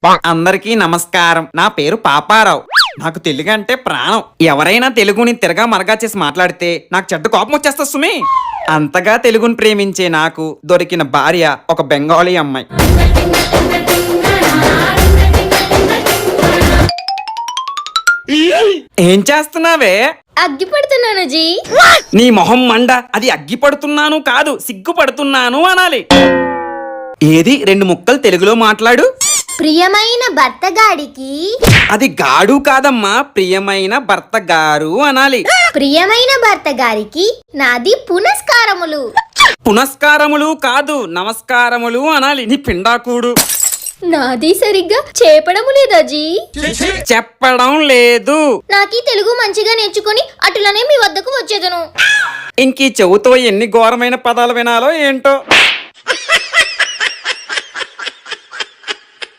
అందరికీ నమస్కారం. నా పేరు పాపారావు. నాకు తెలుగు అంటే ప్రాణం. ఎవరైనా తెలుగుని తిరగా మరగా చేసి మాట్లాడితే నాకు చెడ్డ కోపం వచ్చేస్తా సుమి. అంతగా తెలుగుని ప్రేమించే నాకు దొరికిన భార్య ఒక బెంగాలీ అమ్మాయి. ఏం చేస్తున్నావే? అగ్గి పడుతున్నాను జీ. నీ మొహం మండ. అది అగ్గి పడుతున్నాను కాదు, సిగ్గుపడుతున్నాను అనాలి. ఏది రెండు ముక్కలు తెలుగులో మాట్లాడు. ప్రియమైన భర్త గాడికి. అది గాడు కాదమ్మా, ప్రియమైన భర్త గారు అనాలి. ప్రియమైన భర్త గారికి నాది పునస్కారములు. పునస్కారములు కాదు, నమస్కారములు అనాలి. నీ పిండాకుడు. నాది సరిగ్గా చెప్పడము లేదా జీ? చెప్పడం లేదు. నాకీ తెలుగు మంచిగా నేర్చుకుని అటులనే మీ వద్దకు వచ్చేదను. ఇంకీ చెవుతో ఎన్ని ఘోరమైన పదాలు వినాలో ఏంటో.